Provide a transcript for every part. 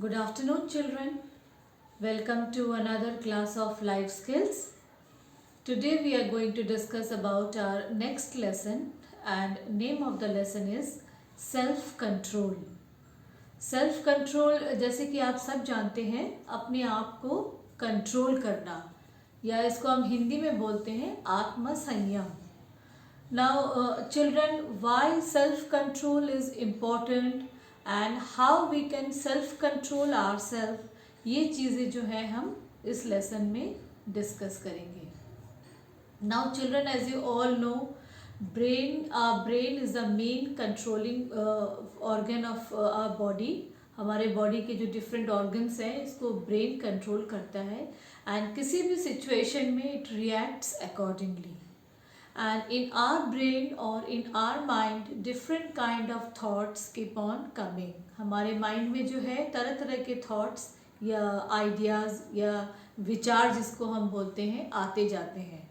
Good afternoon, children. Welcome to another class of life skills. Today we are going to discuss about our next lesson, and name of the lesson is self control. Self control जैसे कि आप सब जानते हैं, अपने आप को control करना, या इसको हम हिंदी में बोलते हैं आत्म संयम. Now, children, why self-control is important and how we can self-control ourselves, ये चीज़ें जो है हम इस लेसन में डिस्कस करेंगे. Now, children, as you all know, brain is the main controlling organ of our body. हमारे बॉडी के जो डिफरेंट ऑर्गन्स हैं इसको ब्रेन कंट्रोल करता है, एंड किसी भी सिचुएशन में it reacts accordingly. And in our brain or in our mind, different kind of thoughts keep on coming. हमारे माइंड में जो है तरह तरह के थॉट्स या आइडियाज़ या विचार जिसको हम बोलते हैं आते जाते हैं.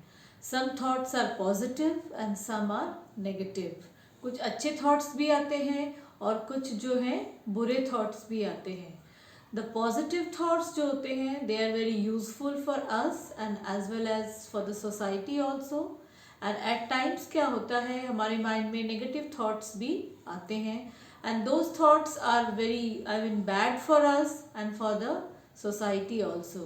Some thoughts are positive and some are negative. कुछ अच्छे थॉट्स भी आते हैं और कुछ जो हैं बुरे थॉट्स भी आते हैं. The positive thoughts जो होते हैं they are very useful for us and as well as for the society also. And at times क्या होता है हमारे माइंड में नेगेटिव थॉट्स भी आते हैं, and those thoughts are very bad for us and for the society also.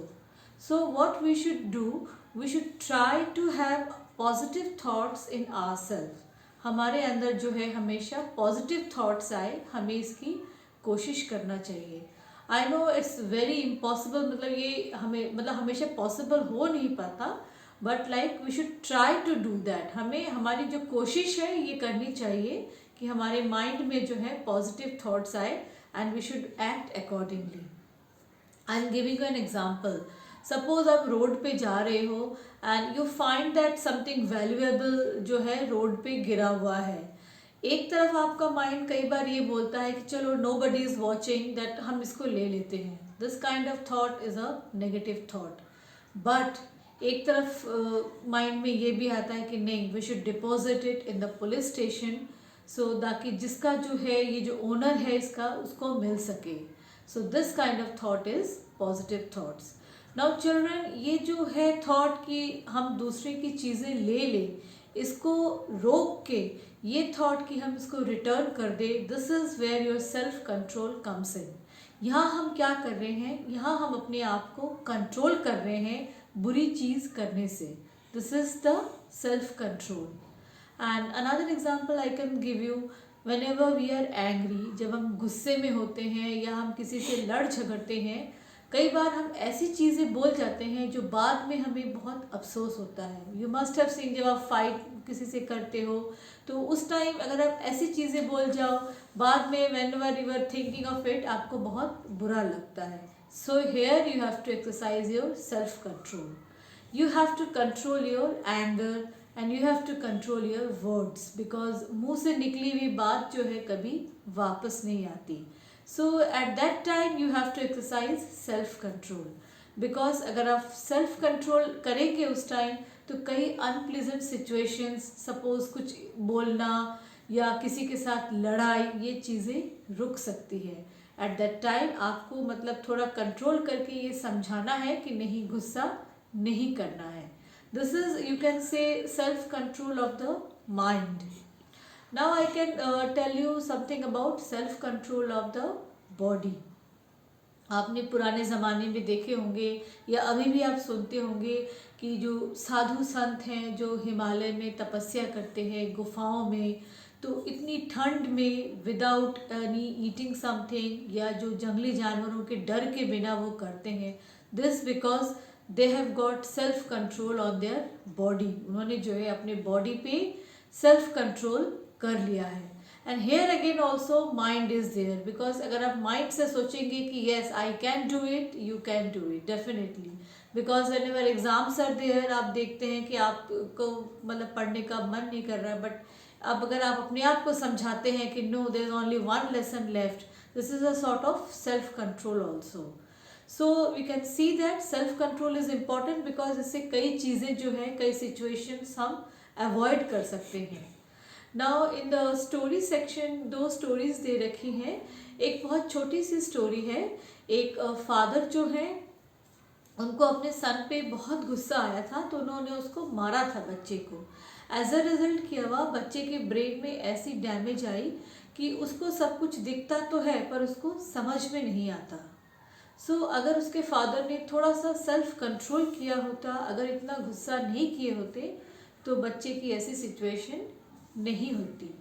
So what we should do, we should try to have positive thoughts in our self. हमारे अंदर जो है हमेशा positive thoughts आए, हमें इसकी कोशिश करना चाहिए. I know it's very impossible, मतलब ये हमें हमेशा पॉसिबल हो नहीं पाता, but like we should try to do that. हमें हमारी जो कोशिश है ये करनी चाहिए कि हमारे माइंड में जो है पॉजिटिव थॉट्स आए and we should act accordingly. I am giving an example. Suppose आप रोड पे जा रहे हो and you find that something valuable जो है रोड पे गिरा हुआ है. एक तरफ आपका माइंड कई बार ये बोलता है कि चलो नोबडी इज वॉचिंग, दैट हम इसको ले लेते हैं. This kind of thought is a negative thought. But एक तरफ माइंड में ये भी आता है कि नहीं, we should deposit it in the police station, so ताकि जिसका जो है ये जो ओनर है इसका उसको मिल सके. So this kind of thought is positive thoughts. Now children, ये जो है थॉट कि हम दूसरे की चीज़ें ले लें, इसको रोक के ये थॉट कि हम इसको रिटर्न कर दे, this is where your self control comes in. यहाँ हम क्या कर रहे हैं, यहाँ हम अपने आप को कंट्रोल कर रहे हैं बुरी चीज़ करने से. This is the self control. And another example I can give you. Whenever we are angry, जब हम गुस्से में होते हैं या हम किसी से लड़ झगड़ते हैं, कई बार हम ऐसी चीज़ें बोल जाते हैं जो बाद में हमें बहुत अफसोस होता है. यू मस्ट हैव सीन, जब आप फाइट किसी से करते हो तो उस टाइम अगर आप ऐसी चीज़ें बोल जाओ, बाद में whenever you are thinking of it आपको बहुत बुरा लगता है. So here you have to exercise your self-control. You have to control your anger and you have to control your words, because मुँह से निकली हुई बात जो है कभी वापस नहीं आती. So at that time you have to exercise self-control, because अगर आप self-control करेंगे उस टाइम तो कई unpleasant situations, suppose कुछ बोलना या किसी के साथ लड़ाई, ये चीज़ें रुक सकती है. एट दैट टाइम आपको थोड़ा कंट्रोल करके ये समझाना है कि नहीं, गुस्सा नहीं करना है. This is, you can say, self control of the mind. Now I can tell you something about self control of the body. आपने पुराने ज़माने में देखे होंगे या अभी भी आप सुनते होंगे कि जो साधु संत हैं जो हिमालय में तपस्या करते हैं गुफाओं में, तो इतनी ठंड में विदाउट एनी ईटिंग समथिंग, या जो जंगली जानवरों के डर के बिना वो करते हैं, this because they have got self control on their body. उन्होंने जो है अपने बॉडी पे सेल्फ कंट्रोल कर लिया है. And here again also mind is there, because अगर आप माइंड से सोचेंगे कि yes I can do it, you can do it definitely. Because whenever exams are there, आप देखते हैं कि आपको पढ़ने का मन नहीं कर रहा है, बट अब अगर आप अपने आप को समझाते हैं कि no, there is only one lesson left, this is a sort of self control also. So we can see that self control is important, because इससे कई चीज़ें जो हैं, कई सिचुएशंस हम अवॉइड कर सकते हैं. Now in the story section दो स्टोरीज दे रखी हैं। एक बहुत छोटी सी स्टोरी है। एक फादर जो है उनको अपने सन पे बहुत गुस्सा आया था, तो उन्होंने उसको मारा था बच्चे को। एज अ रिजल्ट क्या हुआ, बच्चे के ब्रेन में ऐसी डैमेज आई कि उसको सब कुछ दिखता तो है पर उसको समझ में नहीं आता। अगर उसके फादर ने थोड़ा सा सेल्फ कंट्रोल किया होता, अगर इतना गुस्सा नहीं किए होते, तो बच्चे की ऐसी सिचुएशन नहीं होती।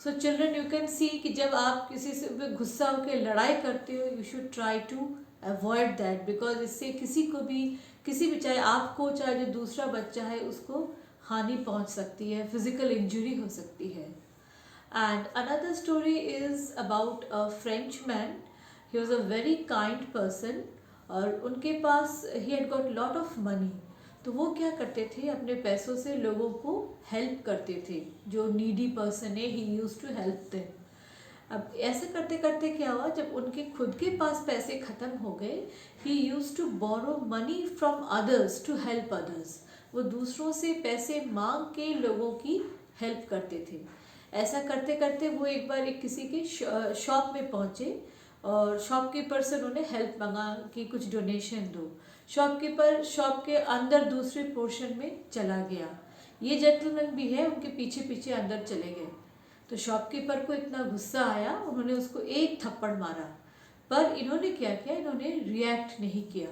चिल्ड्रन, यू कैन सी कि जब आप किसी से गुस्सा होकर लड़ाई करते हो, you should try to avoid that, because इससे किसी को भी, किसी भी, चाहे आपको चाहे जो दूसरा बच्चा है, उसको हानि पहुंच सकती है, फिजिकल इंजरी हो सकती है। And another story is about a French man. He was a very kind person और उनके पास he had got lot of money. तो वो क्या करते थे, अपने पैसों से लोगों को हेल्प करते थे। जो नीडी पर्सन है, he used to help them. अब ऐसे करते करते क्या हुआ, जब उनके खुद के पास पैसे ख़त्म हो गए, he used to borrow money from others to help others. वो दूसरों से पैसे मांग के लोगों की हेल्प करते थे। ऐसा करते करते वो एक बार एक किसी के शॉप में पहुँचे और शॉपकीपर से उन्होंने हेल्प मांगा कि कुछ डोनेशन दो। शॉपकीपर शॉप के अंदर दूसरे पोर्शन में चला गया। ये जेंटलमैन भी है, उनके पीछे पीछे अंदर चले गए। तो शॉपकीपर को इतना गुस्सा आया, उन्होंने उसको एक थप्पड़ मारा। पर इन्होंने क्या किया, इन्होंने रिएक्ट नहीं किया।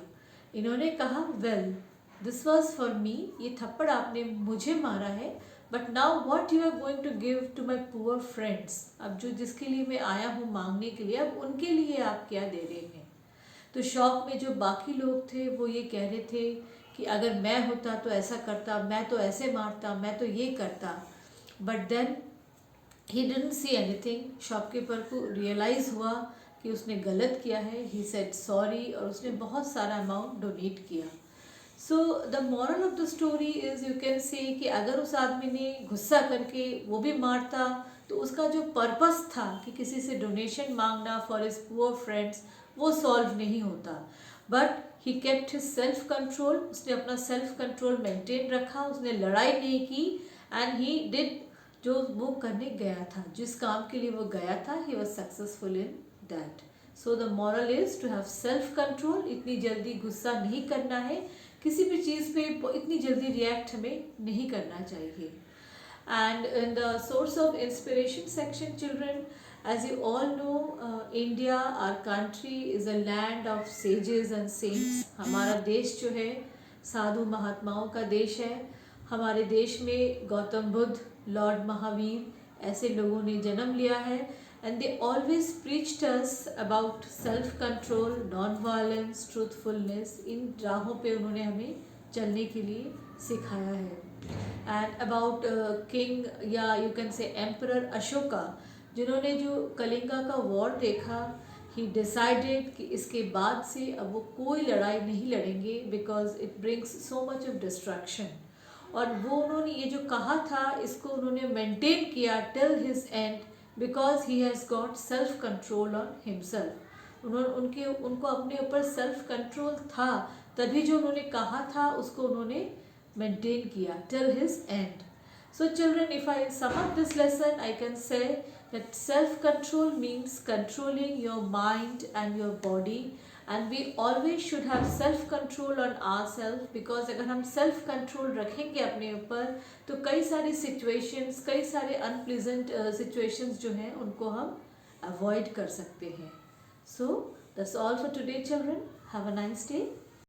इन्होंने कहा, well this was for me, ये थप्पड़ आपने मुझे मारा है, but now what you are going to give to my poor friends. अब जो जिसके लिए मैं आया हूँ मांगने के लिए, अब उनके लिए आप क्या दे रहे हैं। तो शॉप में जो बाकी लोग थे वो ये कह रहे थे कि अगर मैं होता तो ऐसा करता, मैं तो ऐसे मारता, मैं तो ये करता। But then he didn't see anything. Shopkeeper को रियलाइज़ हुआ कि उसने गलत किया है। ही सेड सॉरी और उसने बहुत सारा अमाउंट डोनेट किया। The moral of the story is, you can से कि अगर उस आदमी ने गुस्सा करके वो भी मारता, तो उसका जो पर्पस था कि किसी से डोनेशन मांगना फॉर हिज पुअर फ्रेंड्स, वो सॉल्व नहीं होता। But he kept his self control, उसने अपना सेल्फ कंट्रोल मेंटेन रखा, उसने लड़ाई नहीं की। एंड ही डिड जो वो करने गया था, जिस काम के लिए वो गया था, he was successful in that. So the moral is to have self control. इतनी जल्दी गुस्सा नहीं करना है, किसी भी चीज़ पे इतनी जल्दी रिएक्ट हमें नहीं करना चाहिए। And in the source of inspiration section, children, as you all know, India, our country, is a land of sages and saints. हमारा देश जो है साधु महात्माओं का देश है। हमारे देश में गौतम बुद्ध, लॉर्ड महावीर, ऐसे लोगों ने जन्म लिया है। And they always preached us about self control, non violence, truthfulness. इन राहों पे उन्होंने हमें चलने के लिए सिखाया है। एंड अबाउट किंग, या यू कैन से एम्परर अशोका, जिन्होंने जो कलिंगा का वॉर देखा, ही डिसाइडेड कि इसके बाद से अब वो कोई लड़ाई नहीं लड़ेंगे, because it brings so much of distraction. और वो उन्होंने ये जो कहा था, इसको उन्होंने मेंटेन किया till his and, because he has got self control on himself. उनको अपने ऊपर सेल्फ कंट्रोल था, तभी जो उन्होंने कहा था उसको उन्होंने maintain kiya till his end. So children, if I sum up this lesson, I can say that self-control means controlling your mind and your body, and we always should have self-control on ourselves, because अगर हम self-control रखेंगे अपने ऊपर, तो कई सारी situations, कई सारे unpleasant situations जो हैं उनको हम avoid कर सकते हैं. So that's all for today, children. Have a nice day.